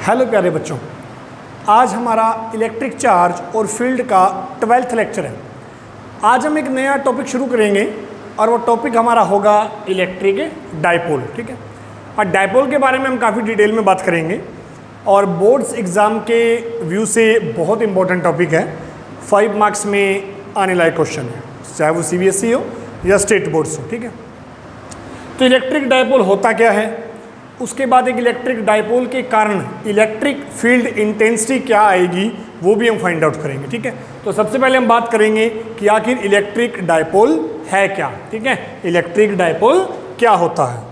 Hello प्यारे बच्चों, आज हमारा इलेक्ट्रिक चार्ज और फील्ड का 12th लेक्चर है। आज हम एक नया टॉपिक शुरू करेंगे और वो टॉपिक हमारा होगा इलेक्ट्रिक डाइपोल। ठीक है, और डाइपोल के बारे में हम काफ़ी डिटेल में बात करेंगे और बोर्ड्स एग्ज़ाम के व्यू से बहुत इंपॉर्टेंट टॉपिक है। 5 मार्क्स में आने लायक क्वेश्चन है, चाहे वो CBSE हो या स्टेट बोर्ड्स हो। ठीक है, तो इलेक्ट्रिक डाइपोल होता क्या है, उसके बाद एक इलेक्ट्रिक डाइपोल के कारण इलेक्ट्रिक फील्ड इंटेंसिटी क्या आएगी वो भी हम फाइंड आउट करेंगे। ठीक है, तो सबसे पहले हम बात करेंगे कि आखिर इलेक्ट्रिक डाइपोल है क्या। ठीक है, इलेक्ट्रिक डाइपोल क्या होता है।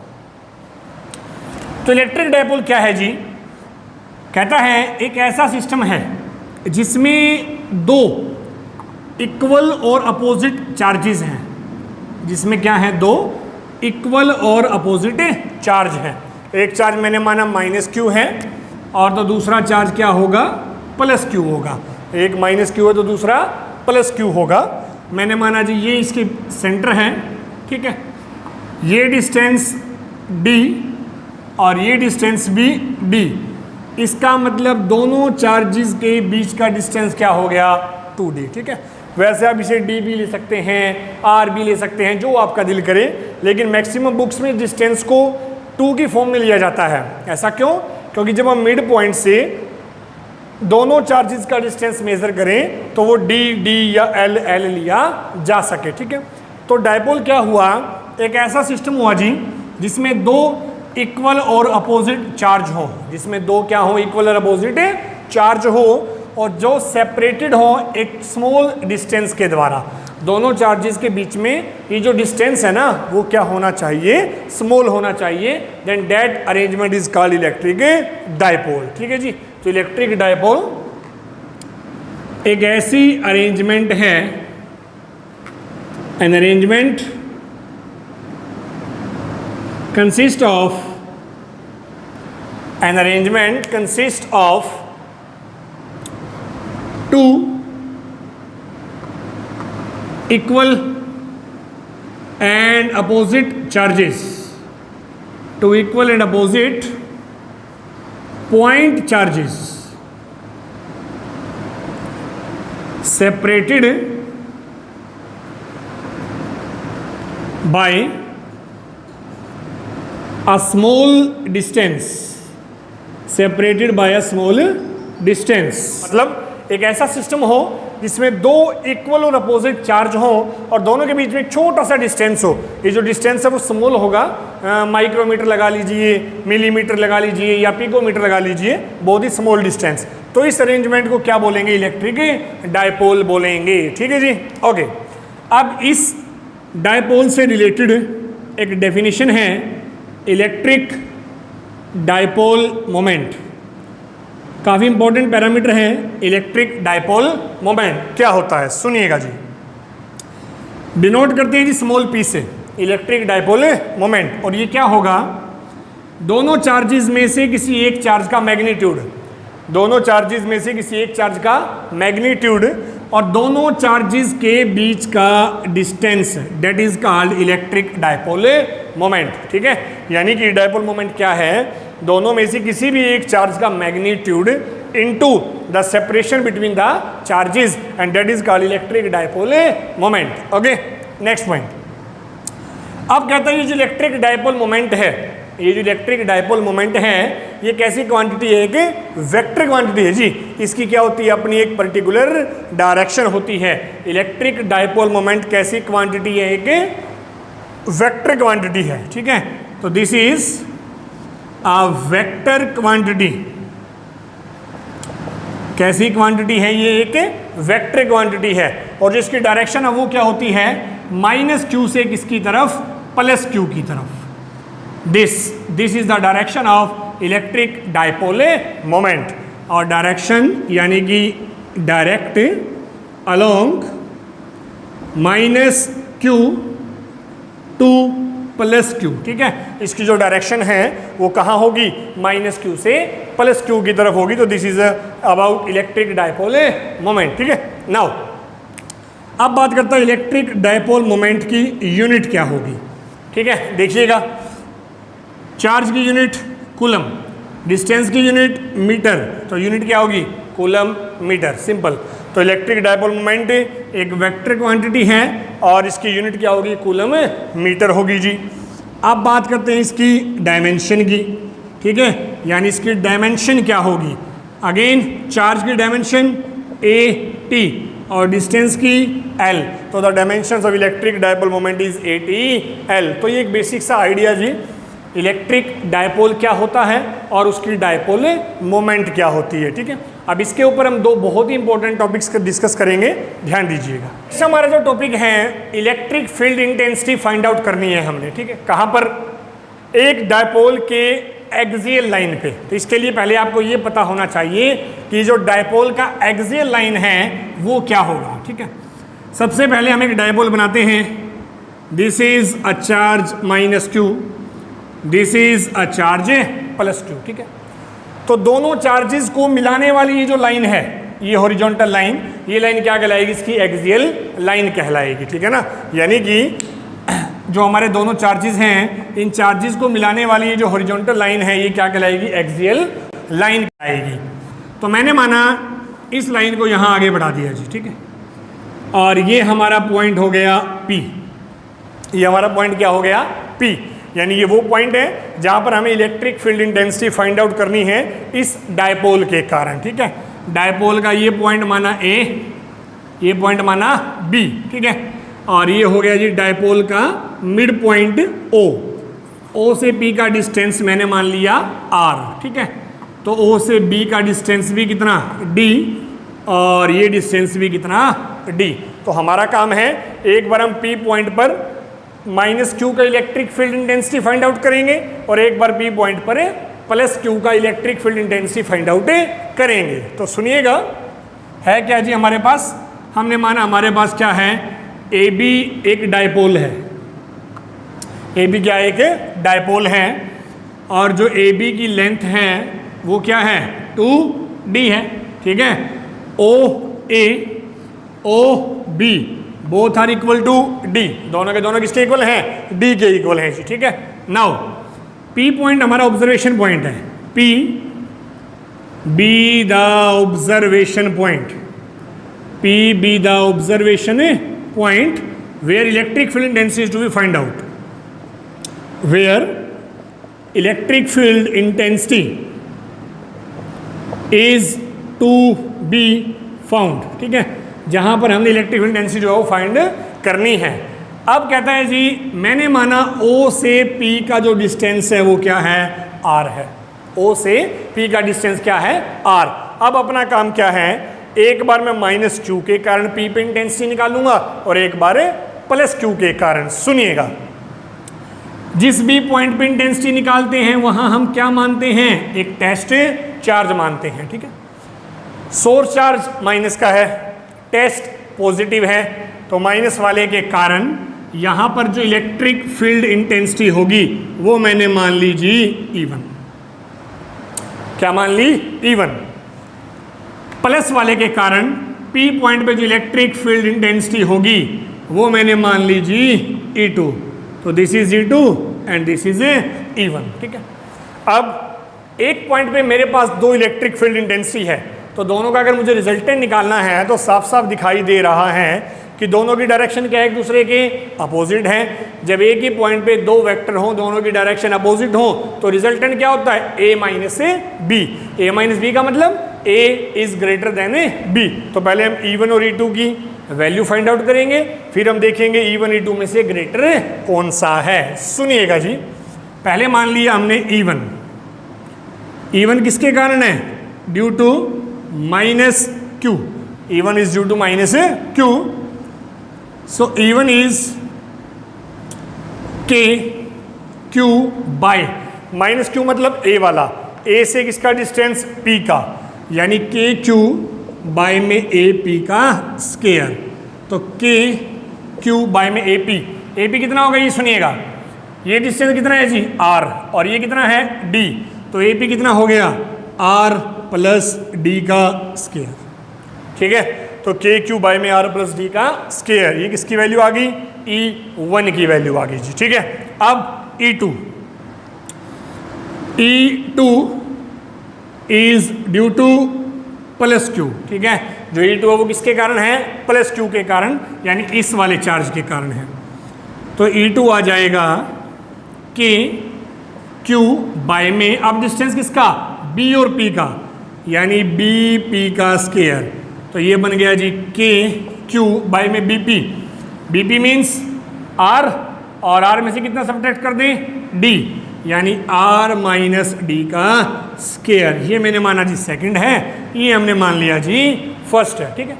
तो इलेक्ट्रिक डाइपोल क्या है जी, कहता है एक ऐसा सिस्टम है जिसमें दो इक्वल और अपोजिट चार्जेस हैं, जिसमें क्या है, दो इक्वल और अपोजिट चार्ज है। एक चार्ज मैंने माना -q है और तो दूसरा चार्ज क्या होगा, +q होगा। एक -q है तो दूसरा +q होगा। मैंने माना जी ये इसके सेंटर है। ठीक है, ये डिस्टेंस d और ये डिस्टेंस भी d। इसका मतलब दोनों चार्जेस के बीच का डिस्टेंस क्या हो गया, 2d। ठीक है, वैसे आप इसे d भी ले सकते हैं, r भी ले सकते हैं, जो आपका दिल करे, लेकिन मैक्सिमम बुक्स में डिस्टेंस को 2 की फॉर्म में लिया जाता है। ऐसा क्यों? क्योंकि जब हम मिड पॉइंट से दोनों चार्जेस का डिस्टेंस मेजर करें तो वो d या l लिया जा सके। ठीक है, तो डाइपोल क्या हुआ, एक ऐसा सिस्टम हुआ जी जिसमें दो इक्वल और अपोजिट चार्ज हो, जिसमें दो क्या हो, इक्वल और अपोजिट चार्ज हो, और जो सेपरेटेड हो एक स्मॉल डिस्टेंस के द्वारा। दोनों चार्जेस के बीच में ये जो डिस्टेंस है ना, वो क्या होना चाहिए, स्मॉल होना चाहिए। Then that arrangement is called electric dipole. ठीक है जी, तो इलेक्ट्रिक डाइपोल एक ऐसी अरेंजमेंट है, an arrangement consist of two equal and opposite charges, two equal and opposite point charges separated by a small distance, separated by a small distance। मतलब एक ऐसा system हो जिसमें दो इक्वल और अपोजिट चार्ज हो और दोनों के बीच में छोटा सा डिस्टेंस हो। ये जो डिस्टेंस है वो स्मॉल होगा, माइक्रोमीटर लगा लीजिए, मिलीमीटर लगा लीजिए या पिकोमीटर लगा लीजिए, बहुत ही स्मॉल डिस्टेंस। तो इस अरेंजमेंट को क्या बोलेंगे, इलेक्ट्रिक डाइपोल बोलेंगे। ठीक है जी, ओके। अब इस डाइपोल से रिलेटेड एक डेफिनेशन है, इलेक्ट्रिक डाइपोल मोमेंट। काफ़ी इंपॉर्टेंट पैरामीटर है इलेक्ट्रिक डाइपोल मोमेंट। क्या होता है सुनिएगा जी, डिनोट करते हैं जी स्मॉल p से इलेक्ट्रिक डाइपोल मोमेंट। और ये क्या होगा, दोनों चार्जेस में से किसी एक चार्ज का मैग्नीट्यूड, दोनों चार्जेस में से किसी एक चार्ज का मैग्नीट्यूड और दोनों चार्जेस के बीच का distance, that is called electric dipole moment. ठीक है, यानी कि डाइपोल मोमेंट क्या है, दोनों में से किसी भी एक चार्ज का magnitude into the separation between the charges, and that is called electric dipole moment. Okay, next point. अब कहता है ये जो इलेक्ट्रिक डाइपोल मोमेंट है, ये जो इलेक्ट्रिक डाइपोल मोमेंट है, ये कैसी क्वांटिटी है, एक वेक्टर क्वांटिटी है जी। इसकी क्या होती है, अपनी एक पर्टिकुलर डायरेक्शन होती है। इलेक्ट्रिक डाइपोल मोमेंट कैसी क्वांटिटी है, एक वेक्टर क्वांटिटी है। ठीक है, तो this is a vector quantity. कैसी क्वांटिटी है, ये एक वेक्टर क्वांटिटी है और जिसकी डायरेक्शन है वो क्या होती है, -q से किसकी तरफ, +q की तरफ। This is the direction of electric dipole moment. और डायरेक्शन यानी कि direct along -q to +q। ठीक है, इसकी जो डायरेक्शन है वो कहाँ होगी, -q से +q की तरफ होगी। तो this is about electric dipole moment. ठीक है, नाउ अब बात करता है इलेक्ट्रिक डाइपोल मोमेंट की यूनिट क्या होगी। ठीक है, देखिएगा, चार्ज की यूनिट कूलम, डिस्टेंस की यूनिट मीटर, तो यूनिट क्या होगी? Coulomb metre, simple. तो इलेक्ट्रिक डायपोल मोमेंट एक वेक्टर क्वांटिटी है और इसकी यूनिट क्या होगी? कूलम मीटर होगी जी। अब बात करते हैं इसकी डायमेंशन की, ठीक है, यानी इसकी डायमेंशन क्या होगी? अगेन चार्ज की डायमेंशन ए टी और डिस्टेंस की एल, तो the dimensions of electric dipole moment is A T L. तो ये एक बेसिक सा आइडिया जी, इलेक्ट्रिक डायपोल क्या होता है और उसकी डायपोल मोमेंट क्या होती है, ठीक है। अब इसके ऊपर हम दो बहुत ही इंपॉर्टेंट टॉपिक्स डिस्कस करेंगे, ध्यान दीजिएगा। इससे हमारा जो टॉपिक है electric field intensity find out करनी है हमने, ठीक है। कहाँ पर? एक डायपोल के एक्सियल लाइन पे। तो इसके लिए पहले आपको ये पता होना चाहिए कि जो डायपोल का एक्सियल लाइन है वो क्या होगा, ठीक है। सबसे पहले हम एक डायपोल बनाते हैं। This is a charge minus Q, this is a charge plus Q, ठीक है। तो दोनों चार्जेस को मिलाने वाली ये जो लाइन है, ये हॉरिजॉन्टल लाइन, ये लाइन क्या कहलाएगी? इसकी एक्सियल लाइन कहलाएगी, ठीक है ना। यानी कि जो हमारे दोनों चार्जेस हैं, इन चार्जेस को मिलाने वाली ये जो हॉरिजॉन्टल लाइन है, ये क्या कहलाएगी? एक्सियल लाइन कहलाएगी। तो मैंने माना इस लाइन को यहाँ आगे बढ़ा दिया जी, ठीक है। और ये हमारा पॉइंट हो गया P, ये हमारा पॉइंट क्या हो गया? P, यानी ये वो पॉइंट है जहाँ पर हमें electric field intensity find out करनी है इस डायपोल के कारण, ठीक है। डायपोल का ये पॉइंट माना A, ये पॉइंट माना B, ठीक है। और ये हो गया जी डायपोल का मिड पॉइंट O, O से P का डिस्टेंस मैंने मान लिया R, ठीक है। तो O से B का डिस्टेंस भी कितना? D, और ये डिस्टेंस भी कितना? D। तो हमारा काम है एक बार हम P पॉइंट पर माइनस क्यू का electric field intensity find out करेंगे और एक बार P पॉइंट पर प्लस क्यू का electric field intensity find out करेंगे। तो सुनिएगा, है क्या जी हमारे पास? हमने माना हमारे पास क्या है? AB एक डायपोल है, AB क्या एक डायपोल है, और जो AB की लेंथ है वो क्या है? 2D है, ठीक है। OA OB both are equal to D, दोनों के दोनों किसके इक्वल हैं? D के इक्वल हैं जी, ठीक है। नाउ P पॉइंट हमारा ऑब्जर्वेशन पॉइंट है, P be the observation point, P be the observation point where electric field intensity is to be find out, where electric field intensity is to be found, ठीक है, जहां पर हमने electric field intensity जो है वो find करनी है। अब कहता है जी मैंने माना O से P का जो डिस्टेंस है वो क्या है? R है। O से P का डिस्टेंस क्या है? R। अब अपना काम क्या है? एक बार मैं माइनस क्यू के कारण P पे इंटेंसिटी निकालूंगा और एक बार प्लस क्यू के कारण। सुनिएगा, जिस भी पॉइंट पे इंटेंसिटी निकालते हैं वहां हम क्या मानते हैं? एक टेस्ट चार्ज मानते हैं, ठीक है। सोर्स चार्ज माइनस का है, टेस्ट पॉजिटिव है, तो माइनस वाले के कारण यहां पर जो इलेक्ट्रिक फील्ड इंटेंसिटी होगी वो मैंने मान ली जी E1। क्या मान ली? E1। प्लस वाले के कारण P पॉइंट पे जो इलेक्ट्रिक फील्ड इंटेंसिटी होगी वो मैंने मान ली जी E2। तो this is E2 and this is E1, ठीक है। अब एक पॉइंट पे मेरे पास दो इलेक्ट्रिक फील्ड इंटेंसिटी है, तो दोनों का अगर मुझे रिजल्टेंट निकालना है तो साफ साफ दिखाई दे रहा है कि दोनों की डायरेक्शन क्या है? एक दूसरे के अपोजिट हैं। जब एक ही पॉइंट पे दो वेक्टर हों, दोनों की डायरेक्शन अपोजिट हो, तो रिजल्टेंट क्या होता है? A minus B। A minus B का मतलब A is greater than B। तो पहले हम E1 और E2 की वैल्यू फाइंड आउट करेंगे, फिर हम देखेंगे E1 E2 में से ग्रेटर कौन सा है। सुनिएगा जी, पहले मान लिया हमने E1। E1 किसके कारण है? Due to minus Q। E1 is due to minus Q। So E1 is KQ by minus Q मतलब A वाला, A से किसका डिस्टेंस? P का, यानी KQ बाय में AP का स्केयर। तो KQ बाय में AP कितना होगा? ये सुनिएगा, ये डिस्टेंस कितना है जी? R, और ये कितना है? D। तो AP कितना हो गया? R प्लस D का स्केयर, ठीक है। तो KQ बाय में R प्लस D का स्केयर, ये किसकी वैल्यू आ गई? E1 की वैल्यू आ गई जी, ठीक है। अब E2 is due two plus Q, ठीक है। जो E2 है वो किसके कारण है? प्लस क्यू के कारण, यानी इस वाले चार्ज के कारण है। तो E2 आ जाएगा के क्यू बाय में, अब डिस्टेंस किसका? B और P का, यानी BP का स्केयर। तो ये बन गया जी के क्यू बाय में BP। BP मीन्स R, और R में से कितना सब्ट्रैक्ट कर दें? D, यानी R माइनस डी का स्केयर। ये मैंने माना जी सेकंड है, ये हमने मान लिया जी फर्स्ट है, ठीक है।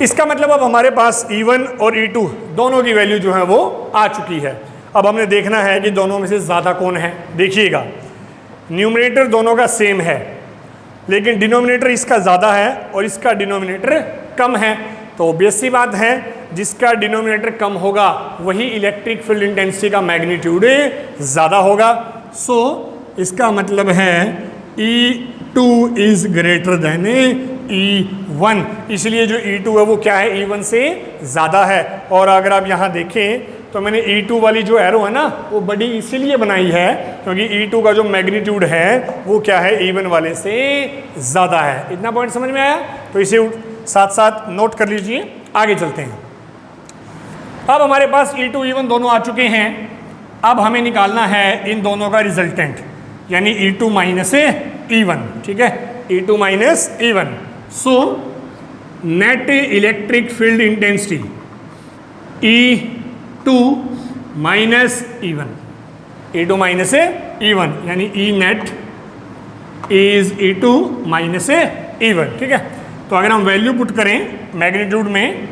इसका मतलब अब हमारे पास E1 और E2 दोनों की वैल्यू जो है वो आ चुकी है। अब हमने देखना है कि दोनों में से ज़्यादा कौन है। देखिएगा, न्यूमरेटर दोनों का सेम है, लेकिन डिनोमिनेटर इसका ज़्यादा है और इसका डिनोमिनेटर कम है। तो ऑब्वियस सी बात है, जिसका डिनोमिनेटर कम होगा वही इलेक्ट्रिक फील्ड इंटेंसिटी का मैग्नीट्यूड ज़्यादा होगा। सो इसका मतलब है E2 is greater than E1, इसलिए जो E2 है वो क्या है? E1 से ज़्यादा है। और अगर आप यहाँ देखें तो मैंने E2 वाली जो एरो है ना वो बड़ी इसीलिए बनाई है क्योंकि E2 का जो मैग्नीट्यूड है वो क्या है? E1 वाले से ज़्यादा है। इतना पॉइंट समझ में आया? तो इसे साथ साथ नोट कर लीजिए, आगे चलते हैं। अब हमारे पास E2 E1 दोनों आ चुके हैं। अब हमें निकालना है इन दोनों का रिजल्टेंट, यानी E2 माइनस E1, ठीक है। E2 minus E1। So net electric field intensity E2 minus E1, E2 minus E1, यानी E net is E2 minus E1, ठीक है। तो अगर हम वैल्यू पुट करें मैग्नीट्यूड में,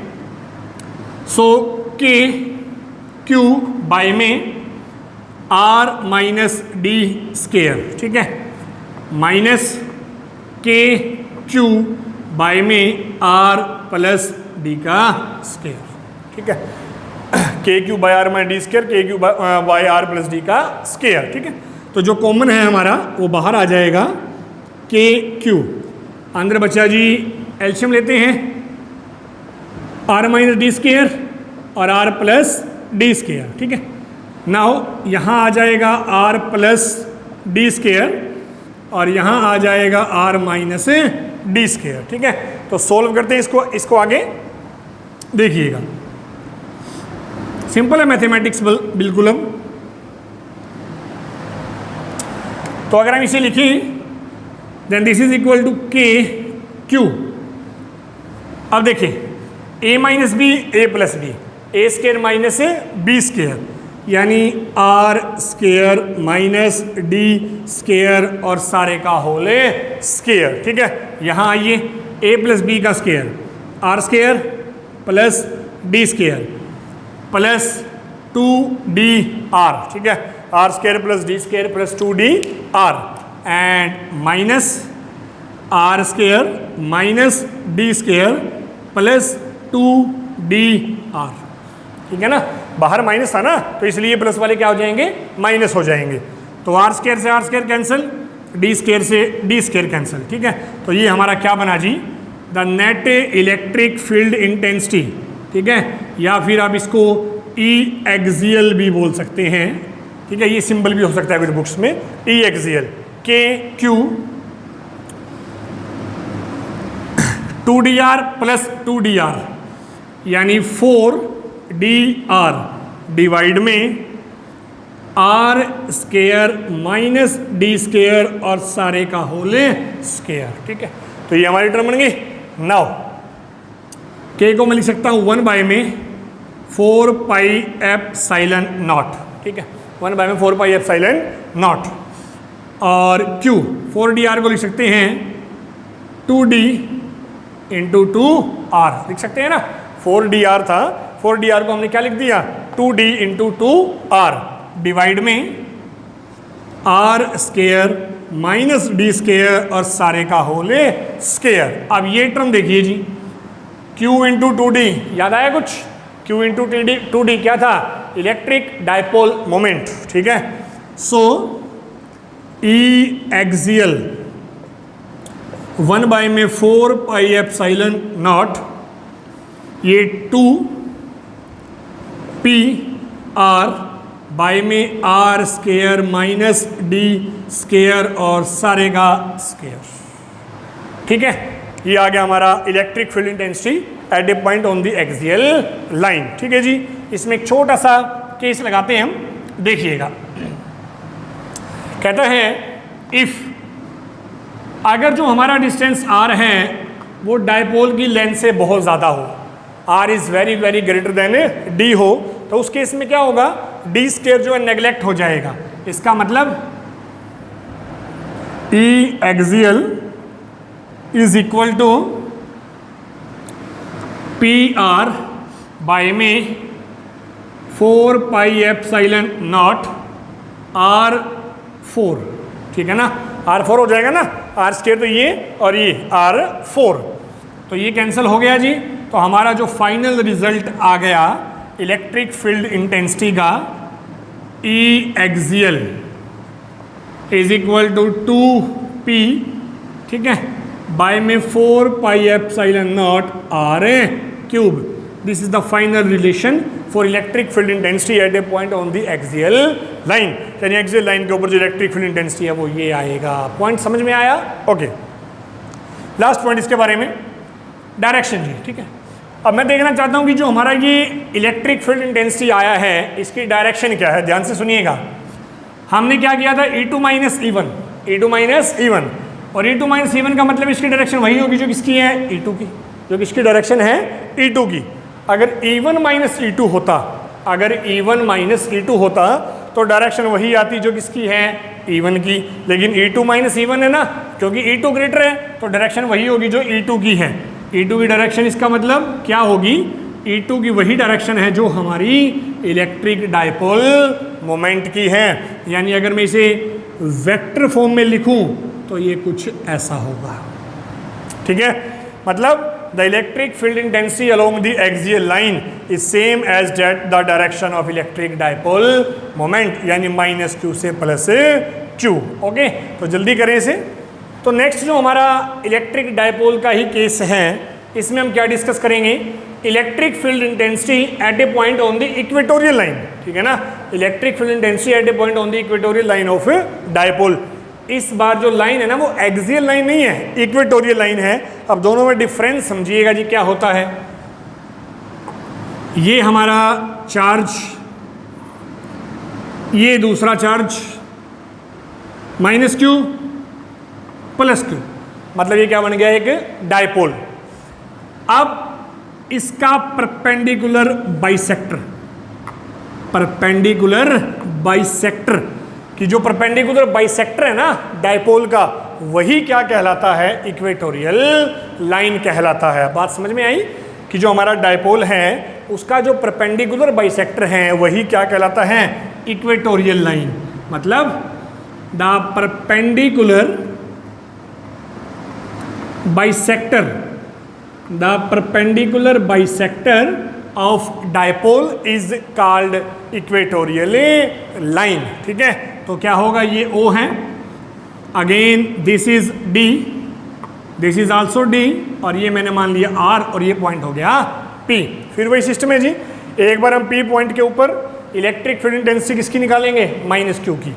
सो के क्यू बाय में R माइनस डी स्केयर, ठीक है, माइनस के क्यू बाय में R प्लस डी का स्केयर, ठीक है। K Q by R minus D square, K Q by R plus D का स्केयर, ठीक है। तो जो कॉमन है हमारा वो बाहर आ जाएगा, के क्यू अंदर बचा जी, एलसीएम लेते हैं, आर माइनस डी स्केयर और आर प्लस डी स्केयर, ठीक है। नाउ यहाँ आ जाएगा आर प्लस डी स्केयर और यहाँ आ जाएगा आर माइनस डी स्केयर, ठीक है। तो सोल्व करते हैं इसको आगे देखिएगा, सिंपल है मैथमेटिक्स बिल्कुल। अब तो अगर हम इसे लिखें then this is equal to K Q. अब देखिए, a minus B A plus B, A square minus B square, यानी R square minus D square और सारे का होल स्केयर, ठीक है। यहाँ आइए, a प्लस बी का square, R square plus D square plus 2dr, ठीक है, R square plus D square plus 2dr and minus R square minus D square plus 2dr, ठीक है ना। बाहर माइनस था ना, तो इसलिए प्लस वाले क्या हो जाएंगे? माइनस हो जाएंगे। तो आर स्केयर से R square cancel, D square से डी स्केयर कैंसिल, ठीक है। तो ये हमारा क्या बना जी? The net electric field intensity, ठीक है, या फिर आप इसको ई एक्सियल भी बोल सकते हैं, ठीक है। ये सिंबल भी हो सकता है कुछ बुक्स में, E axial, K Q 2dr plus 2dr यानी 4dr डिवाइड में R square minus D square और सारे का होल स्केयर, ठीक है। तो ये हमारी टर्म बन गई। नाउ के को मैं लिख सकता हूँ 1 बाय में 4 पाई एप्सिलॉन नॉट, ठीक है, 1 बाय में 4 पाई एप्सिलॉन नॉट। और क्यू 4dr को लिख सकते हैं 2d इंटू 2r, लिख सकते हैं ना। 4dr था, 4dr को हमने क्या लिख दिया? 2d इंटू 2r डिवाइड में R square minus D square और सारे का होल स्केयर। अब ये टर्म देखिए जी, Q इंटू 2D, याद आया कुछ? Q इंटू 2D क्या था? इलेक्ट्रिक डाइपोल मोमेंट, ठीक है। सो E एक्सियल 1 बाय में 4 पाई एप्सिलॉन नॉट, ये 2 P R बाय में R square minus D square और सारे का स्केयर। ठीक है, ये आ गया हमारा electric field intensity at a point on the axial line. ठीक है जी, इसमें एक छोटा सा केस लगाते हैं हम, देखिएगा। कहता है इफ अगर जो हमारा डिस्टेंस आर है वो डायपोल की लेंथ से बहुत ज़्यादा हो, R is very very greater than D हो, तो उस केस में क्या होगा, डी स्क्वायर जो है नेग्लेक्ट हो जाएगा। इसका मतलब E axial is equal to P R by में 4 पाई एप्सिलॉन नॉट आर 4। ठीक है ना, R4 हो जाएगा ना, आर स्क्वायर तो ये और ये R4, तो ये कैंसिल हो गया जी। तो हमारा जो फाइनल रिजल्ट आ गया इलेक्ट्रिक फील्ड इंटेंसिटी का, E axial is equal to 2P, ठीक है, बाय में 4 pi epsilon not R cube. This is the final relation for electric field intensity at a point on the axial line. यानी axial line के ऊपर जो electric field intensity है वो ये आएगा। पॉइंट समझ में आया? ओके, लास्ट पॉइंट इसके बारे में, डायरेक्शन जी। ठीक है, अब मैं देखना चाहता हूं कि जो हमारा ये इलेक्ट्रिक फील्ड इंटेंसिटी आया है इसकी डायरेक्शन क्या है। ध्यान से सुनिएगा, हमने क्या किया था, E2 minus E1, E2 minus E1, और E2 माइनस E1 का मतलब इसकी डायरेक्शन वही होगी जो किसकी है, E2 की, जो किसकी डायरेक्शन है, E2 की। अगर E1 माइनस E2 होता, अगर E1 माइनस E2 होता तो डायरेक्शन वही आती जो किसकी है, E1 की, लेकिन E2 माइनस E1 है ना, क्योंकि E2 ग्रेटर है तो डायरेक्शन वही होगी जो E2 की है। E2 की डायरेक्शन इसका मतलब क्या होगी, E2 की वही डायरेक्शन है जो हमारी इलेक्ट्रिक डायपोल मोमेंट की है। यानी अगर मैं इसे वेक्टर फॉर्म में लिखूं तो ये कुछ ऐसा होगा। ठीक है, मतलब the electric field intensity along the axial line is same as that the direction of electric dipole moment, यानी माइनस क्यू से प्लस क्यू। ओके, तो जल्दी करें इसे। तो नेक्स्ट जो हमारा इलेक्ट्रिक डायपोल का ही केस है, इसमें हम क्या डिस्कस करेंगे, electric field intensity at a point on the equatorial line. ठीक है ना, electric field intensity at a point on the equatorial line of dipole. इस बार जो लाइन है ना वो एक्सियल लाइन नहीं है, इक्वेटोरियल लाइन है। अब दोनों में डिफरेंस समझिएगा जी क्या होता है। ये हमारा चार्ज, ये दूसरा charge, minus Q plus Q, मतलब ये क्या बन गया, एक डायपोल। अब इसका परपेंडिकुलर बाइसेक्टर, परपेंडिकुलर बाइसेक्टर कि जो परपेंडिकुलर बाइसेक्टर है ना डायपोल का, वही क्या कहलाता है, इक्वेटोरियल लाइन कहलाता है। बात समझ में आई कि जो हमारा डायपोल है उसका जो परपेंडिकुलर बाइसेक्टर है वही क्या कहलाता है, इक्वेटोरियल लाइन। मतलब the perpendicular bisector, the perpendicular bisector of dipole is called equatorial line. ठीक है, तो क्या होगा, ये O है, again this is D, this is also D, और ये मैंने मान लिया R, और ये पॉइंट हो गया P। फिर वही सिस्टम है जी, एक बार हम P पॉइंट के ऊपर इलेक्ट्रिक फील्ड इंटेंसिटी किसकी निकालेंगे, माइनस क्यू की।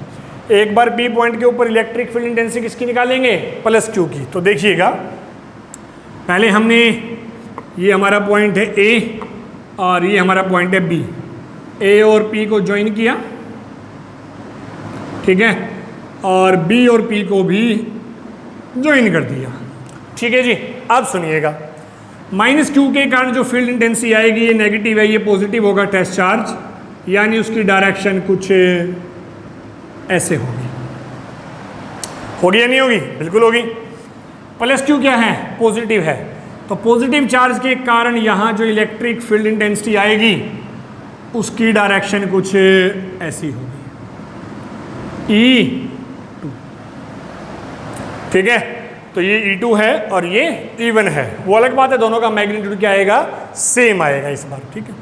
एक बार P पॉइंट के ऊपर इलेक्ट्रिक फील्ड इंटेंसिटी किसकी निकालेंगे, प्लस क्यू की। तो देखिएगा, पहले हमने, ये हमारा पॉइंट है A और ये हमारा पॉइंट है B, A और P को ज्वाइन किया, ठीक है, और B और P को भी ज्वाइन कर दिया। ठीक है जी, अब सुनिएगा, माइनस क्यू के कारण जो फील्ड इंटेंसिटी आएगी ये नेगेटिव है, ये पॉजिटिव होगा टेस्ट चार्ज, यानी उसकी डायरेक्शन कुछ ऐसे होगी। होगी या नहीं होगी, बिल्कुल होगी। प्लस क्यू क्या है, पॉजिटिव है, तो पॉजिटिव चार्ज के कारण यहाँ जो इलेक्ट्रिक फील्ड इंटेंसिटी आएगी उसकी डायरेक्शन कुछ ऐसी होगी, E2। ठीक है, तो ये E2 है और ये E1 है, वो अलग बात है, दोनों का मैग्नीट्यूड क्या आएगा, सेम आएगा इस बार। ठीक है,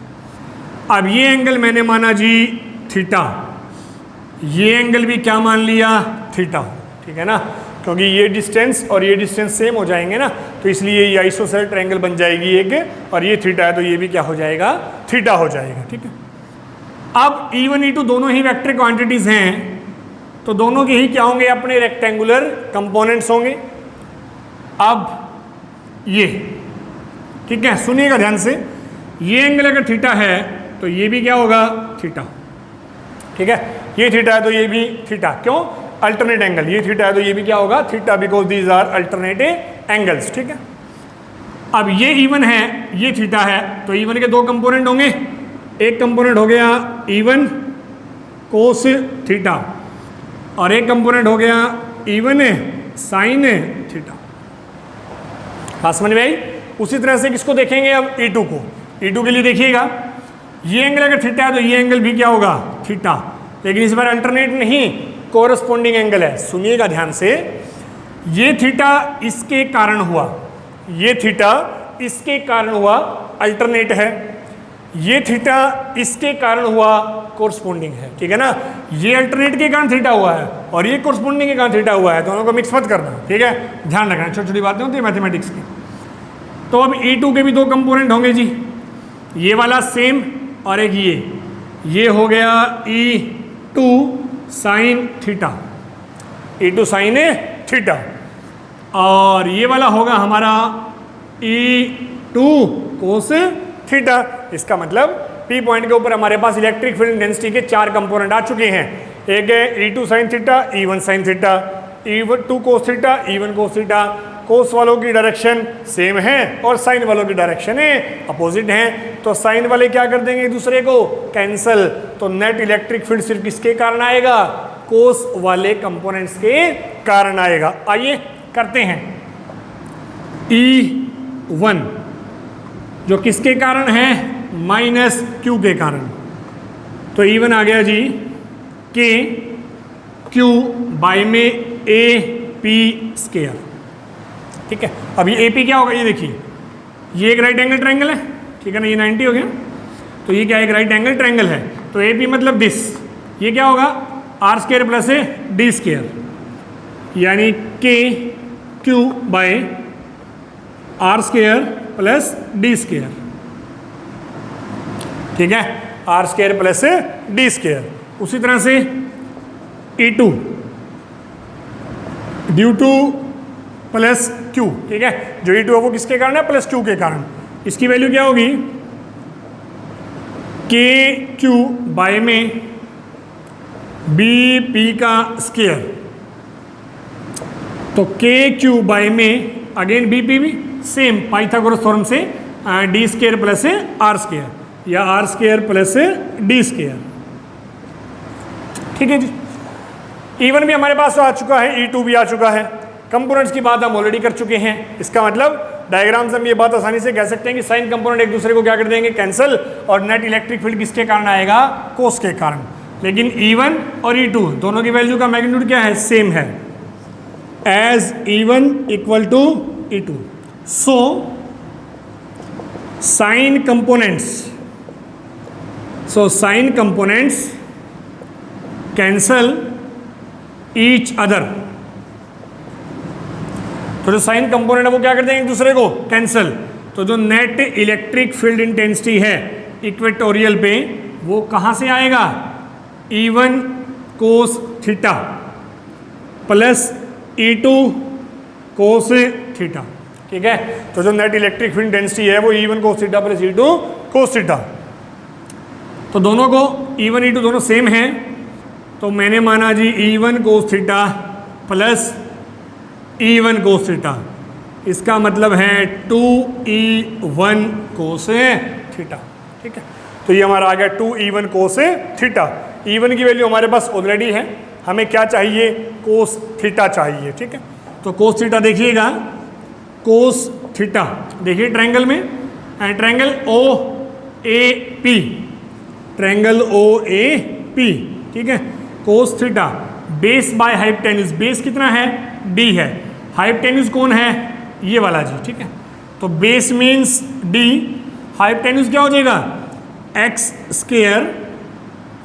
अब ये एंगल मैंने माना जी थीटा, ये एंगल भी क्या मान लिया, थीटा। ठीक है ना, क्योंकि ये डिस्टेंस और ये डिस्टेंस सेम हो जाएंगे ना, तो इसलिए ये आइसोसेलेस ट्रायंगल बन जाएगी एक, और ये थीटा है तो ये भी क्या हो जाएगा, थीटा हो जाएगा। ठीक है, अब E1 E2 दोनों ही वेक्टर क्वांटिटीज हैं, तो दोनों के ही क्या होंगे, अपने रेक्टेंगुलर कंपोनेंट्स होंगे। अब ये, ठीक है, सुनिएगा ध्यान से, ये एंगल अगर थीटा है तो ये भी क्या होगा, थीटा। ठीक है, ये थीटा है तो ये भी थीटा। क्यों, अल्टरनेट एंगल। ये थीटा है तो ये भी क्या होगा, theta, because these are alternate angles. ठीक है, अब ये इवन है, ये थीटा है, तो इवन के दो कंपोनेंट होंगे। एक कंपोनेंट हो गया इवन कोस थीटा और एक कंपोनेंट हो गया इवन साइन थीटा। हाँ, समझ में आई। उसी तरह से किसको देखेंगे अब, E2 को। E2 के लिए देखिएगा, ये एंगल अगर थीटा है तो ये एंगल भी क्या होगा, थीटा, लेकिन इस बार अल्टरनेट नहीं, कोरस्पोंडिंग एंगल है। सुनिएगा ध्यान से, ये थीटा इसके कारण हुआ, ये थीटा इसके कारण हुआ, अल्टरनेट है। ये थीटा इसके कारण हुआ, कोरस्पोंडिंग है। ठीक है ना, ये अल्टरनेट के कारण थीटा हुआ है और ये कोरस्पोंडिंग के कारण थीटा हुआ है, दोनों को मिक्स मत करना। ठीक है, ध्यान रखना, छोटी छोटी बातें होती है मैथमेटिक्स की। तो अब E2 के भी दो कंपोनेंट होंगे जी, ये वाला सेम और एक ये हो गया E2 sine theta, E2 sine theta, और ये वाला होगा हमारा E2 कोस थीटा। इसका मतलब P पॉइंट के ऊपर हमारे पास इलेक्ट्रिक फील्ड डेंसिटी के चार कंपोनेंट आ चुके हैं। एक है E2 sine theta, E1 sine theta, E2 cos theta, E1 cos theta. Cos वालों की डायरेक्शन सेम है और साइन वालों की डायरेक्शन अपोजिट है, तो साइन वाले क्या कर देंगे, एक दूसरे को कैंसल। तो नेट इलेक्ट्रिक फील्ड सिर्फ किसके कारण आएगा, कोस वाले कंपोनेंट्स के कारण आएगा। आइए करते हैं। E1 जो किसके कारण है, माइनस Q के कारण, तो E1 आ गया जी K Q बाय में AP स्क्वायर। ठीक है, अब ये AP क्या होगा, ये देखिए, ये एक राइट एंगल ट्रायंगल है। ठीक है ना, ये 90 हो गया, तो ये क्या एक राइट एंगल ट्रायंगल है, तो AP मतलब दिस, ये क्या होगा, R square plus D square, यानी K Q by R square plus D square. ठीक है, R square plus D square. उसी तरह से E2 due two plus Q। ठीक है, जो E2 है वो किसके कारण है, प्लस Q के कारण। इसकी वैल्यू क्या होगी, KQ बाय में BP का स्क्वायर, तो KQ बाय में अगेन BP भी सेम पाइथागोरस थ्योरम से D square plus R square या R square plus D square. ठीक है जी, E1 भी हमारे पास आ चुका है, E2 भी आ चुका है। कंपोनेंट्स की बात हम ऑलरेडी कर चुके हैं। इसका मतलब डायग्राम से हम ये बात आसानी से कह सकते हैं कि साइन कंपोनेंट एक दूसरे को क्या कर देंगे, कैंसिल, और नेट इलेक्ट्रिक फील्ड किसके कारण आएगा, कोस के कारण। लेकिन E1 और E2 दोनों की वैल्यू का मैग्नीट्यूड क्या है, सेम है, as E1 equal to E2। So sine components cancel each other. तो जो साइन कंपोनेंट है वो क्या करते हैं, एक दूसरे को कैंसल। तो जो नेट इलेक्ट्रिक फील्ड इंटेंसिटी है इक्वेटोरियल पे, वो कहाँ से आएगा, E1 cos theta plus E2 cos theta. ठीक है, तो जो नेट इलेक्ट्रिक फील्ड डेंसिटी है वो E1 cos theta plus E2 cos theta. तो दोनों को E1 E2 दोनों सेम हैं, तो मैंने माना जी E1 cos theta plus E1 cos theta, इसका मतलब है 2E1 कोस थीटा। ठीक है, तो ये हमारा आ गया 2E1 कोस थीटा। E1 की वैल्यू हमारे पास ऑलरेडी है, हमें क्या चाहिए, कोस थीटा चाहिए। ठीक है, तो कोस थीटा देखिएगा, कोस थीटा देखिए ट्रायंगल में, ट्रायंगल OAP, ट्रायंगल OAP। ठीक है, cos theta base by hypotenuse, base कितना है, D है, हाइपोटेन्यूज कौन है, ये वाला जी। ठीक है, तो बेस मीन्स D, हाइपोटेन्यूज क्या हो जाएगा, x स्क्वायर,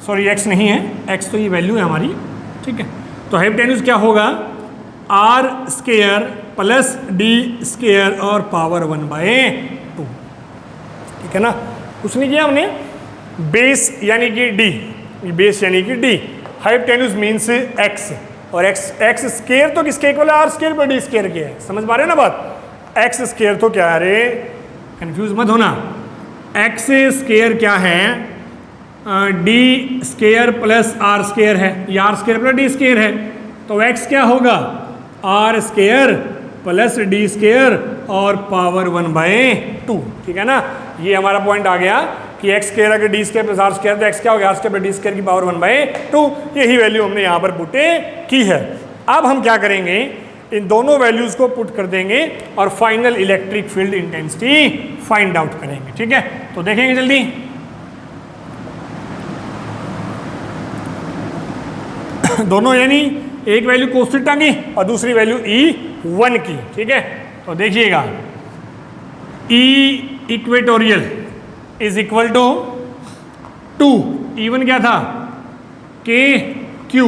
सॉरी x नहीं है, x तो ये वैल्यू है हमारी। ठीक है, तो हाइपोटेन्यूज क्या होगा, R square plus D square और पावर 1/2। ठीक है ना, कुछ नहीं किया हमने, बेस यानी कि D, बेस यानी कि D, हाइपोटेन्यूज मीन्स एक्स, और एक्स स्केयर तो किसके इक्वल है, आर स्केयर पर डी स्केयर के है। समझ पा रहे हैं ना बात। एक्स स्केयर तो क्या है, अरे कंफ्यूज मत होना, एक्स स्केयर क्या है, D square plus R square है, या R square plus D square है। तो एक्स क्या होगा, R square plus D square और पावर 1/2। ठीक है ना, ये हमारा पॉइंट आ गया कि एक्स स्केयर अगर D square plus R square, तो एक्स क्या हो गया, R square plus D square की पावर 1/2। यही वैल्यू हमने यहाँ पर पुट की है। अब हम क्या करेंगे, इन दोनों वैल्यूज को पुट कर देंगे और final electric field intensity find out करेंगे। ठीक है, तो देखेंगे जल्दी। दोनों यानी एक वैल्यू कोस थीटा की और दूसरी वैल्यू E1 की। ठीक है, तो देखिएगा E equatorial is equal to 2, E1 क्या था, के क्यू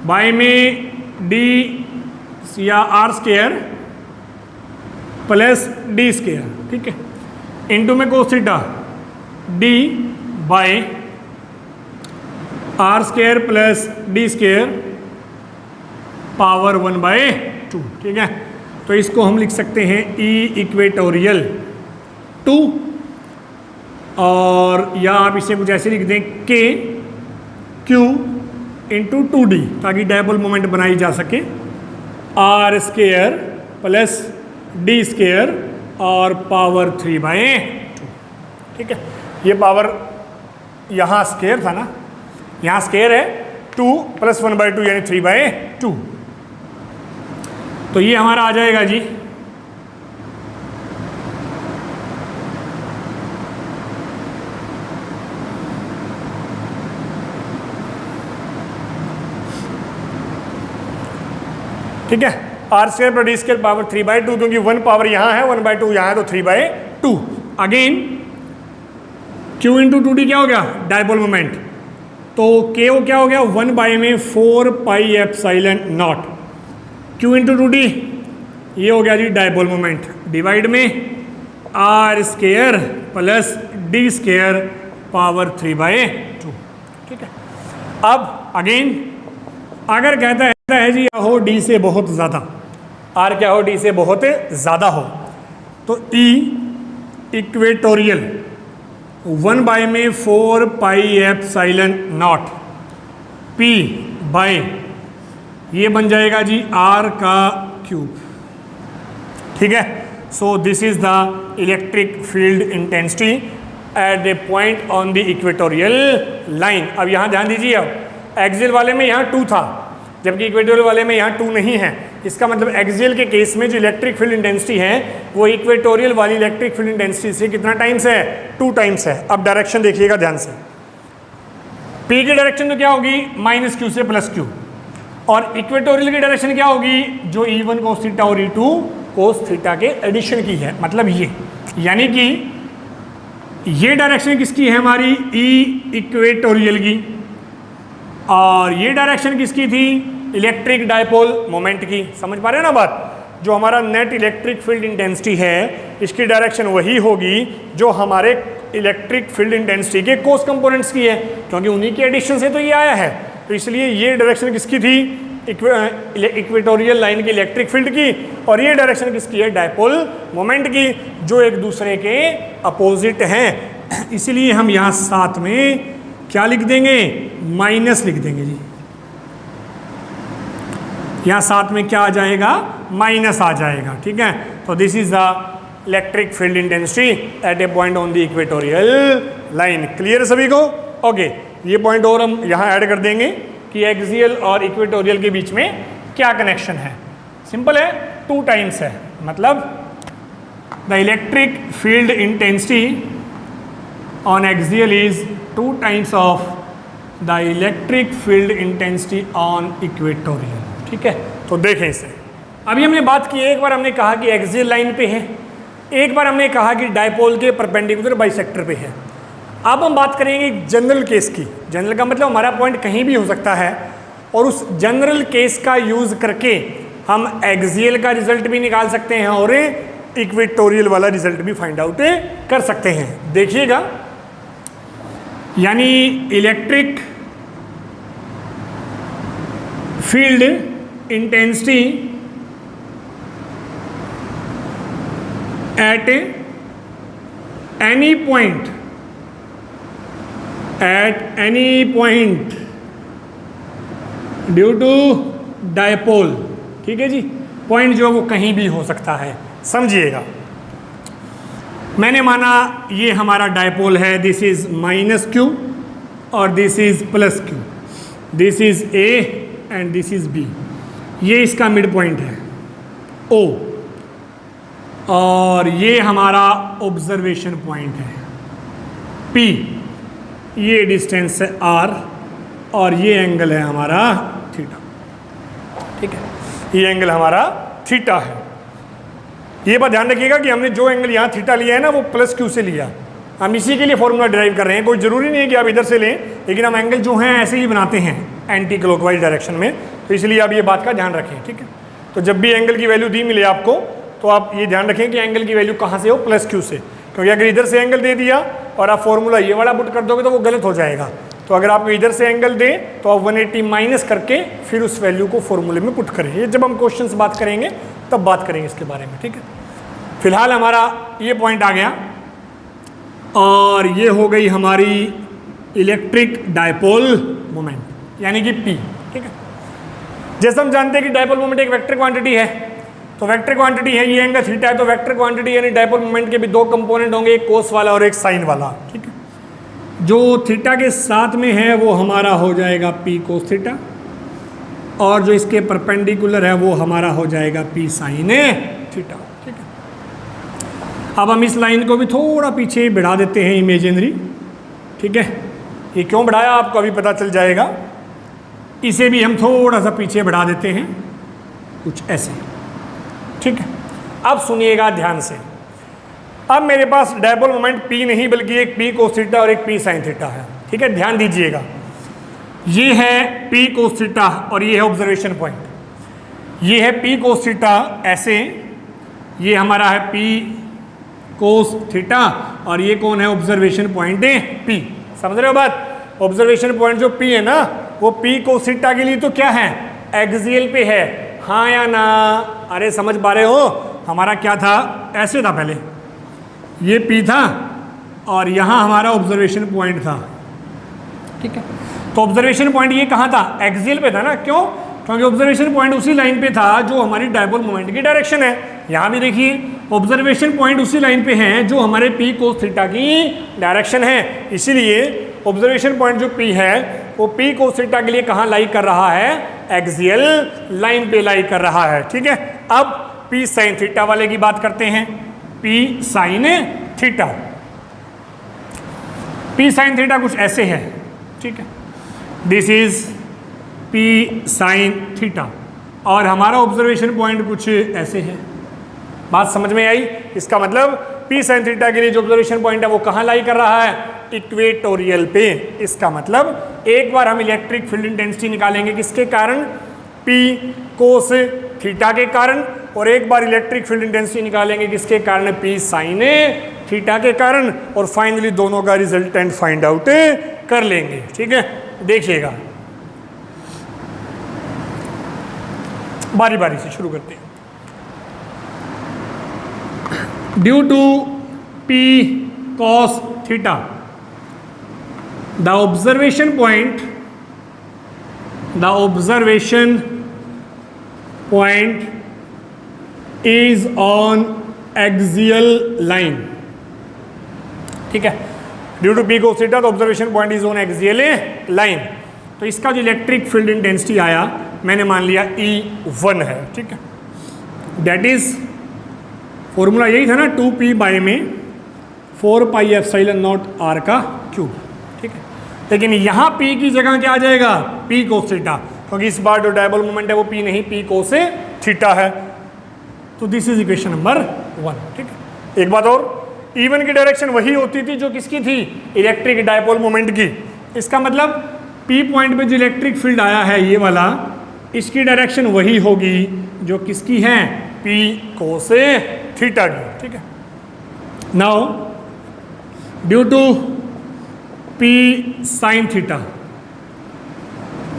बाय में डी या R square plus D square. ठीक है, इनटू में cos theta D by R square plus D square power 1/2। ठीक है, तो इसको हम लिख सकते हैं E इक्वेटोरियल 2, और या आप इसे कुछ ऐसे लिख दें के क्यू इंटू 2D, ताकि डायपोल मोमेंट बनाई जा सके, R square plus D square और पावर 3/2। ठीक है, ये पावर यहाँ स्केयर था ना, यहाँ स्केयर है 2 + 1/2 यानी 3/2। तो ये हमारा आ जाएगा जी ठीक है, R square plus D square power 3/2, क्योंकि 1 पावर यहाँ है 1/2 यहाँ है, तो 3/2। अगेन Q इंटू 2D क्या हो गया, डायपोल मोमेंट, तो के वो क्या हो गया 1/4 pi epsilon naught. Q into 2D ये हो गया जी डायपोल मोमेंट, डिवाइड में R square plus D square power 3/2। ठीक है, अब अगेन अगर कहता है जी हो डी से बहुत ज़्यादा, आर क्या हो डी से बहुत ज़्यादा हो, तो E equatorial 1/4 pi epsilon naught P by ये बन जाएगा जी R का क्यूब। ठीक है, so this is the electric field intensity at the point on the equatorial line. अब यहाँ ध्यान दीजिए, अब एक्सियल वाले में यहाँ 2 था, जबकि इक्वेटोरियल वाले में यहाँ 2 नहीं है। इसका मतलब एक्सियल के केस में जो इलेक्ट्रिक फील्ड इंटेंसिटी है वो इक्वेटोरियल वाली इलेक्ट्रिक फील्ड इंटेंसिटी से कितना टाइम्स है, 2 टाइम्स है। अब डायरेक्शन देखिएगा ध्यान से, P की डायरेक्शन तो क्या होगी -q से +q, और इक्वेटोरियल की डायरेक्शन क्या होगी, जो E1 कोस थीटा और E2 कोस थीटा के एडिशन की है। मतलब ये, यानी कि ये डायरेक्शन किसकी है हमारी, E इक्वेटोरियल की, और ये डायरेक्शन किसकी थी, इलेक्ट्रिक डायपोल मोमेंट की। समझ पा रहे हो ना बात। जो हमारा नेट इलेक्ट्रिक फील्ड इंटेंसिटी है इसकी डायरेक्शन वही होगी जो हमारे इलेक्ट्रिक फील्ड इंटेंसिटी के कोस कंपोनेंट्स की है, क्योंकि उन्हीं के एडिशन से तो ये आया है। तो इसलिए ये डायरेक्शन किसकी थी, इक्वेटोरियल लाइन की इलेक्ट्रिक फील्ड की, और ये डायरेक्शन किसकी है, डायपोल मोमेंट की, जो एक दूसरे के अपोजिट हैं। इसलिए हम यहाँ साथ में क्या लिख देंगे, माइनस लिख देंगे जी। यहाँ साथ में क्या आ जाएगा, माइनस आ जाएगा। ठीक है, तो this is the electric field intensity at a point on the equatorial line. Clear है सभी को? ओके, ये पॉइंट और हम यहाँ ऐड कर देंगे कि एक्सियल और इक्वेटोरियल के बीच में क्या कनेक्शन है। सिंपल है, 2 टाइम्स है, मतलब the electric field intensity on axial is 2 times of the electric field intensity on equatorial. ठीक है, तो देखें इसे। अभी हमने बात की, एक बार हमने कहा कि एक्सियल लाइन पे है, एक बार हमने कहा कि डायपोल के परपेंडिकुलर बाइसेक्टर पे है। अब हम बात करेंगे जनरल केस की। जनरल का मतलब हमारा पॉइंट कहीं भी हो सकता है, और उस जनरल केस का यूज़ करके हम एक्सियल का रिजल्ट भी निकाल सकते हैं और इक्वेटोरियल वाला रिजल्ट भी फाइंड आउट कर सकते हैं। देखिएगा, यानी electric field intensity at any point due to dipole. ठीक है जी, पॉइंट जो है वो कहीं भी हो सकता है, समझिएगा। मैंने माना ये हमारा डायपोल है, दिस इज -q और this is +q, this is A and this is B। ये इसका मिड पॉइंट है O, और ये हमारा ऑब्जर्वेशन पॉइंट है P। ये डिस्टेंस है R और ये एंगल है हमारा थीटा। ठीक है, ये एंगल हमारा थीटा है। ये बात ध्यान रखिएगा कि हमने जो एंगल यहाँ थीटा लिया है ना वो +q से लिया, हम इसी के लिए फॉर्मूला डिराइव कर रहे हैं। कोई ज़रूरी नहीं है कि आप इधर से लें, लेकिन हम एंगल जो हैं ऐसे ही बनाते हैं एंटी क्लॉकवाइज डायरेक्शन में, तो इसलिए आप ये बात का ध्यान रखें। ठीक है, तो जब भी एंगल की वैल्यू दी मिले आपको, तो आप ये ध्यान रखें कि एंगल की वैल्यू कहाँ से हो, +q से। क्योंकि अगर इधर से एंगल दे दिया और आप फॉर्मूला ये वाला पुट कर दोगे तो वो गलत हो जाएगा। तो अगर आपको इधर से एंगल दे तो आप 180 माइनस करके फिर उस वैल्यू को फॉर्मूले में पुट करें। ये जब हम क्वेश्चंस बात करेंगे तब बात करेंगे इसके बारे में। ठीक है, फिलहाल हमारा ये पॉइंट आ गया और ये हो गई हमारी इलेक्ट्रिक डायपोल मोमेंट, यानी कि P। ठीक है, जैसे हम जानते हैं कि डायपोल मोमेंट एक वेक्टर क्वांटिटी है, तो वेक्टर क्वांटिटी है, ये एंगल थीटा है, तो वेक्टर क्वांटिटी यानी डायपोल मोमेंट के भी दो कंपोनेंट होंगे, एक कोस वाला और एक साइन वाला। ठीक है, जो थीटा के साथ में है वो हमारा हो जाएगा P कोस थीटा, और जो इसके परपेंडिकुलर है वो हमारा हो जाएगा P साइन थीटा। ठीक है, अब हम इस लाइन को भी थोड़ा पीछे बढ़ा देते हैं, इमेजिनरी। ठीक है, ये क्यों बढ़ाया आपको अभी पता चल जाएगा। इसे भी हम थोड़ा सा पीछे बढ़ा देते हैं, कुछ ऐसे। ठीक है, अब सुनिएगा ध्यान से। अब मेरे पास डायपोल मोमेंट P नहीं बल्कि एक P कोस थीटा और एक P साइन थीटा है। ठीक है, ध्यान दीजिएगा, ये है P कोस थीटा और ये है ऑब्जर्वेशन पॉइंट। ये है P कोस थीटा ऐसे, ये हमारा है P कोस थीटा और ये कौन है, ऑब्जर्वेशन पॉइंट P। समझ रहे हो बात। ऑब्जर्वेशन पॉइंट जो P है ना, वो P कोस थीटा के लिए तो क्या है, एक्सियल पे है, हाँ या ना। अरे समझ पा रहे हो, हमारा क्या था, ऐसे था पहले, ये P था और यहाँ हमारा ऑब्जर्वेशन पॉइंट था। ठीक है, तो ऑब्जर्वेशन पॉइंट ये कहाँ था, एक्सियल पे था ना। क्यों, क्योंकि ऑब्जर्वेशन पॉइंट उसी लाइन पे था जो हमारी डायपोल मोमेंट की डायरेक्शन है। यहाँ भी देखिए ऑब्जर्वेशन पॉइंट उसी लाइन पे हैं जो हमारे P कोस थीटा की डायरेक्शन है। इसीलिए ऑब्जर्वेशन पॉइंट जो P है वो P कोस थीटा के लिए कहाँ लाई कर रहा है, एक्सियल लाइन पे लाई कर रहा है। ठीक है, अब P साइन थीटा वाले की बात करते हैं। P sine theta, P sine theta कुछ ऐसे है। ठीक है, this is P sine theta और हमारा ऑब्जर्वेशन पॉइंट कुछ ऐसे है। बात समझ में आई। इसका मतलब P साइन थीटा के लिए जो ऑब्जर्वेशन पॉइंट है वो कहाँ लाई कर रहा है, इक्वेटोरियल पे। इसका मतलब एक बार हम इलेक्ट्रिक फील्ड इंटेंसिटी निकालेंगे किसके कारण, P कोस थीटा के कारण, और एक बार इलेक्ट्रिक फील्ड इंटेंसिटी निकालेंगे किसके कारण, P साइन थीटा के कारण, और फाइनली दोनों का रिजल्टेंट फाइंड आउट कर लेंगे। ठीक है, देखिएगा बारी बारी से शुरू करते हैं। Due to P cos theta the observation point is on axial line. ठीक है, due to P cos theta the observation point is on axial line. तो इसका जो इलेक्ट्रिक फील्ड इंटेंसिटी आया मैंने मान लिया E1 है। ठीक है, दैट इज फॉर्मूला यही था ना, 2P बाय में 4πε0 r का क्यूब। ठीक है, लेकिन यहाँ P की जगह क्या आ जाएगा, P cos थीटा, क्योंकि इस बार जो डायपोल मोमेंट है वो P नहीं P cos थीटा है। तो दिस इज इक्वेशन नंबर 1। ठीक है, एक बात और, E1 की डायरेक्शन वही होती थी जो किसकी थी, इलेक्ट्रिक डायपोल मोमेंट की। इसका मतलब P पॉइंट पे जो इलेक्ट्रिक फील्ड आया है ये वाला, इसकी डायरेक्शन वही होगी जो किसकी है, P cos थीटा की। ठीक है, now due to P sin theta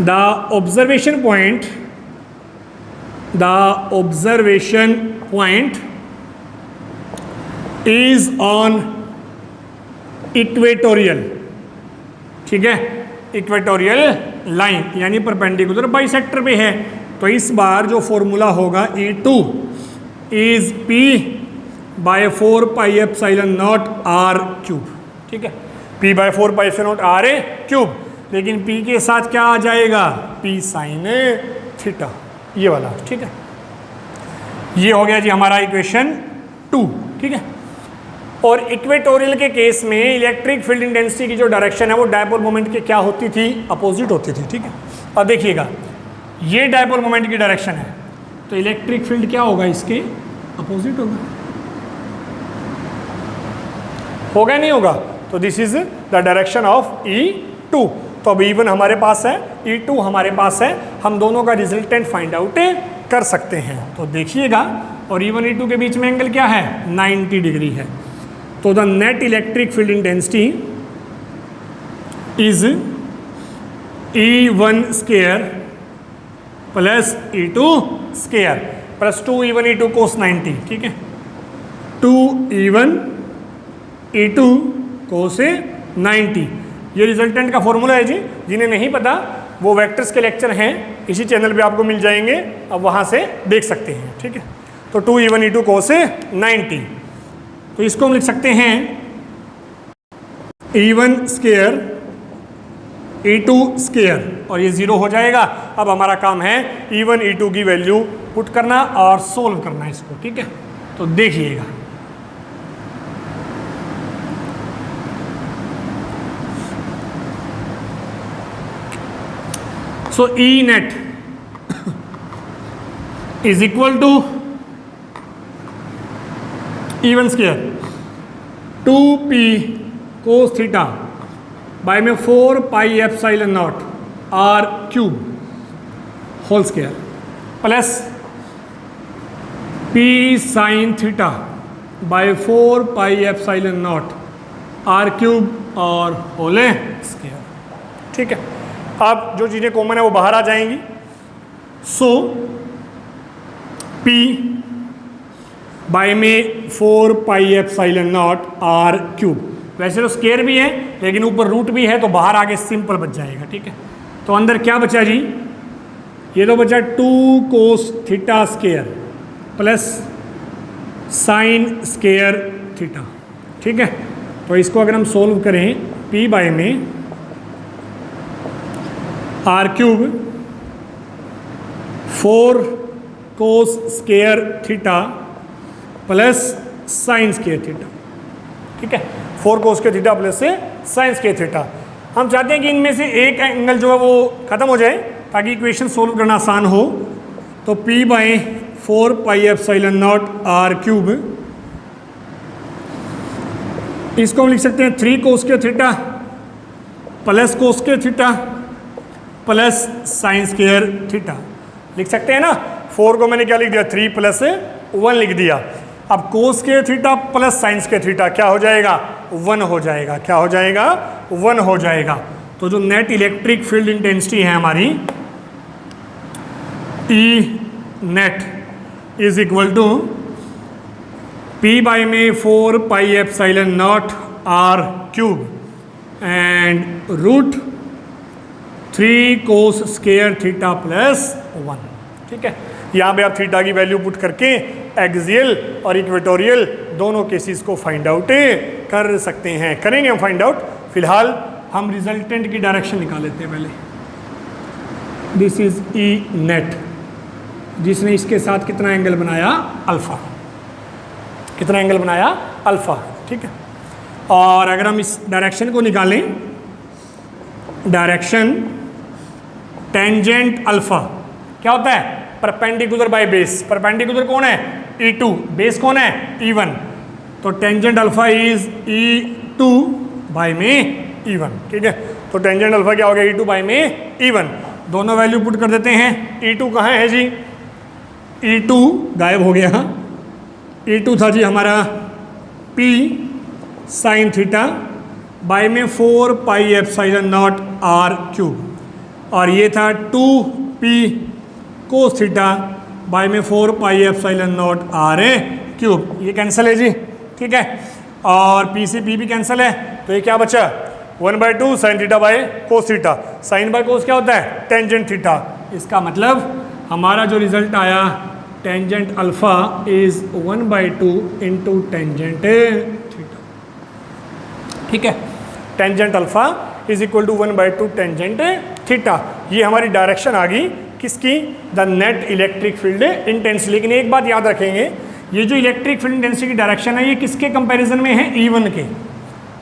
the observation point is on equatorial, ठीक है, इक्वेटोरियल लाइन यानी परपेंडिकुलर बाइसेक्टर पे है। तो इस बार जो फॉर्मूला होगा E2 is P by 4 pi epsilon naught R cube, ठीक है, P by 4 pi epsilon naught R cube. लेकिन P के साथ क्या आ जाएगा, P साइन थीटा, ये वाला, ठीक है। ये हो गया जी हमारा इक्वेशन 2, ठीक है। और इक्वेटोरियल के केस में इलेक्ट्रिक फील्ड इंटेंसिटी की जो डायरेक्शन है वो डायपोल मोमेंट के क्या होती थी, अपोजिट होती थी, ठीक है। अब देखिएगा ये डायपोल मोमेंट की डायरेक्शन है तो इलेक्ट्रिक फील्ड क्या होगा, इसके अपोजिट होगा नहीं होगा। तो this is the direction of E2। तो अब E1 हमारे पास है, E2 हमारे पास है, हम दोनों का रिजल्टेंट फाइंड आउट कर सकते हैं। तो देखिएगा, और E1 E2 के बीच में एंगल क्या है, 90 डिग्री है। तो the net electric field intensity is E1 square plus E2 square plus 2 E1 E2 कोस 90, ठीक है, 2 E1 E2 कोस 90। ये रिजल्टेंट का फॉर्मूला है जी। जिन्हें नहीं पता वो वेक्टर्स के लेक्चर हैं, इसी चैनल पे आपको मिल जाएंगे, अब वहाँ से देख सकते हैं, ठीक है। तो 2 E1 E2 कोस 90, तो इसको हम लिख सकते हैं E1 स्क्वायर E2 स्क्वायर, और ये 0 हो जाएगा। अब हमारा काम है E1 E2 की वैल्यू पुट करना और सोल्व करना इसको, ठीक है। तो देखिएगा, so E net is equal to E1 square 2P cos theta by में 4 pi epsilon naught R cube whole square plus P sine theta by 4 pi epsilon naught R cube और होल स्क्वायर, ठीक है। अब जो चीज़ें common है वो बाहर आ जाएंगी। सो P बाय में 4 pi epsilon naught R cube, वैसे तो स्क्वायर भी है लेकिन ऊपर रूट भी है तो बाहर आगे सिंपल बच जाएगा, ठीक है। तो अंदर क्या बचा जी, ये तो बचा 2 cos theta square plus sine square theta, ठीक है। तो इसको अगर हम सोल्व करें, P बाय में R क्यूब 4 कोस square theta plus sine square theta, ठीक है, 4 कोस स्क्वायर थीटा प्लस से साइन स्क्वायर थीटा। हम चाहते हैं कि इनमें से एक एंगल जो है वो खत्म हो जाए ताकि इक्वेशन सोल्व करना आसान हो। तो P by 4 pi epsilon naught R cube, इसको हम लिख सकते हैं 3 cos square theta plus cos square theta plus sine square theta, लिख सकते हैं ना। 4 को मैंने क्या लिख दिया, 3 प्लस 1 लिख दिया। अब कोस square theta plus sine square theta क्या हो जाएगा, 1 हो जाएगा। क्या हो जाएगा, 1 हो जाएगा। तो जो नेट इलेक्ट्रिक फील्ड इंटेंसिटी है हमारी E net is equal to P by में 4 pi epsilon naught R cube and root 3 cos square theta plus 1, ठीक है। यहाँ पे आप थीटा की वैल्यू पुट करके एक्सियल और इक्वेटोरियल दोनों केसेस को फाइंड आउट कर सकते हैं, करेंगे हम फाइंड आउट। फिलहाल हम रिजल्टेंट की डायरेक्शन निकाल लेते हैं पहले। दिस इज E नेट, जिसने इसके साथ कितना एंगल बनाया, अल्फा, कितना एंगल बनाया, अल्फा, ठीक है। और अगर हम इस डायरेक्शन को निकालें, डायरेक्शन टेंजेंट अल्फा क्या होता है, परपेंडिकुलर बाय बेस। परपेंडिकुलर कौन है, E2, बेस कौन है, E1। तो tangent alpha is E2 bye में E1, ठीक है। तो टेंजेंट अल्फा क्या हो गया, E2 बाय में E1। दोनों वैल्यू पुट कर देते हैं। E2 कहाँ है जी, E2 गायब हो गया। E2 था जी हमारा P साइन थीटा बाय में 4 pi epsilon naught R cube और ये था 2p कोस थीटा बाय में 4 pi epsilon not R a cube. ये कैंसिल है जी, ठीक है, और p से p भी कैंसिल है, तो ये क्या बचा 1/2 sine theta by cos theta. Sine by cos क्या होता है टेंजेंट थीटा। इसका मतलब हमारा जो रिजल्ट आया tangent alpha is 1/2 into tangent theta, ठीक है। Tangent alpha is equal to 1/2 tangent theta. ये हमारी डायरेक्शन आ गई किसकी, the net electric field intensity. लेकिन एक बात याद रखेंगे, ये जो इलेक्ट्रिक फील्ड इंटेंसिटी की डायरेक्शन है ये किसके कंपैरिजन में है, E1 के।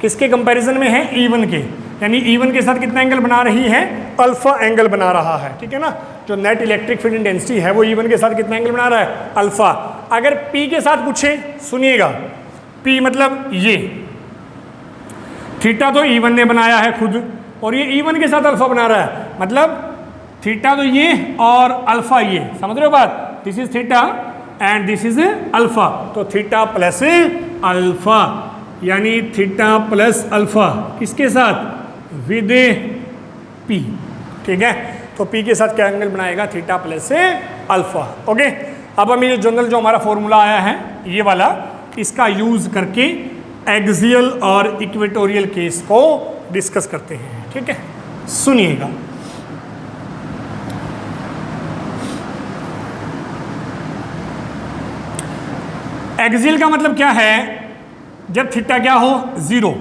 किसके कंपैरिजन में है, E1 के, यानी E1 के साथ कितना एंगल बना रही है, अल्फा एंगल बना रहा है, ठीक है ना। जो नेट इलेक्ट्रिक फील्ड इंटेंसिटी है वो E1 के साथ कितना एंगल बना रहा है, अल्फा। अगर P के साथ पूछे, सुनिएगा, P मतलब ये थीटा तो E1 ने बनाया है खुद, और ये E1 के साथ अल्फा बना रहा है, मतलब थीटा तो ये और अल्फा ये, समझ रहे हो बात। This is theta and this is alpha, तो थीटा प्लस अल्फा, यानी थीटा प्लस अल्फा किसके साथ, विद P, ठीक है। तो P के साथ क्या एंगल बनाएगा, थीटा प्लस अल्फा, ओके। अब हम ये जनरल जो हमारा फॉर्मूला आया है ये वाला, इसका यूज करके एक्सियल और इक्वेटोरियल केस को डिस्कस करते हैं, ठीक है। सुनिएगा, एक्सियल का मतलब क्या है, जब थीटा क्या हो 0।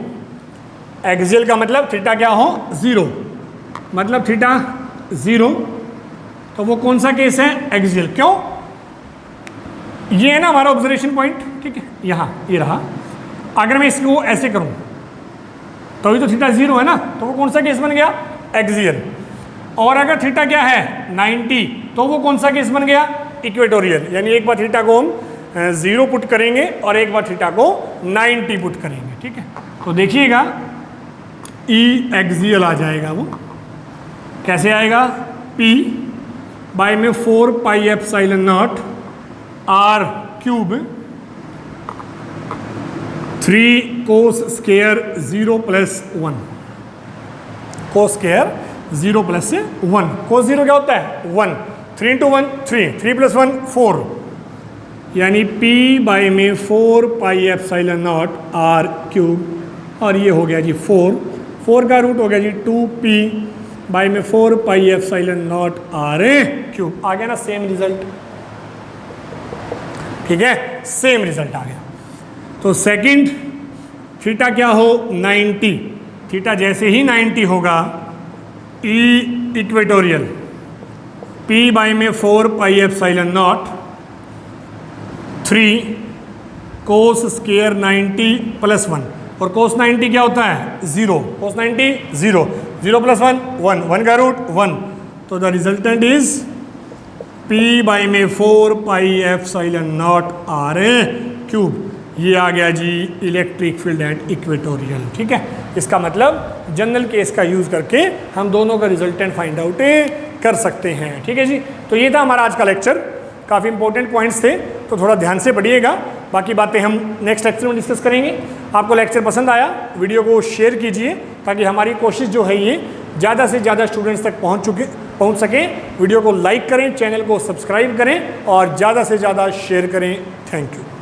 एक्सियल का मतलब थीटा क्या हो 0, मतलब थीटा 0, तो वो कौन सा केस है, एक्सियल। क्यों, ये है ना हमारा ऑब्जर्वेशन पॉइंट, ठीक है, यहाँ ये रहा। अगर मैं इसको ऐसे करूँ तो ये तो थीटा 0 है ना, तो वो कौन सा केस बन गया, एक्सियल। और अगर थीटा क्या है 90, तो वो कौन सा केस बन गया, इक्वेटोरियल। यानी एक बार थीटा को हम 0 पुट करेंगे और एक बार थीटा को 90 पुट करेंगे, ठीक है। तो देखिएगा ई एक्सियल आ जाएगा, वो कैसे आएगा, P बाय में 4 pi epsilon not R cube 3 cos square 0 plus 1, cos square 0 plus 1। Cos 0 क्या होता है 1, 3 इंटू 1 3, 3 प्लस 1 4, यानी P बाय में 4 pi epsilon not R cube, और ये हो गया जी 4 का रूट हो गया जी 2P बाय में 4 pi epsilon not R cube. आ गया ना सेम रिजल्ट, ठीक है, सेम रिजल्ट आ गया। तो सेकंड थीटा क्या हो 90, थीटा जैसे ही 90 होगा ई इक्वेटोरियल P बाय में 4 pi epsilon not 3 cos square 90 plus 1, और कोस 90 क्या होता है 0, कोस 90 0, 0 प्लस 1 1, 1 का रूट 1, तो the resultant is P by में 4 pi epsilon not R cube. ये आ गया जी इलेक्ट्रिक फील्ड एट इक्वेटोरियल, ठीक है। इसका मतलब जनरल केस का यूज़ करके हम दोनों का रिजल्टेंट फाइंड आउट कर सकते हैं, ठीक है जी। तो ये था हमारा आज का लेक्चर, काफ़ी इंपॉर्टेंट पॉइंट्स थे, तो थोड़ा ध्यान से पढ़िएगा। बाकी बातें हम नेक्स्ट लेक्चर में डिस्कस करेंगे। आपको लेक्चर पसंद आया, वीडियो को शेयर कीजिए, ताकि हमारी कोशिश जो है ये ज़्यादा से ज़्यादा स्टूडेंट्स तक पहुँच सके। वीडियो को लाइक करें, चैनल को सब्सक्राइब करें और ज़्यादा से ज़्यादा शेयर करें। Thank you.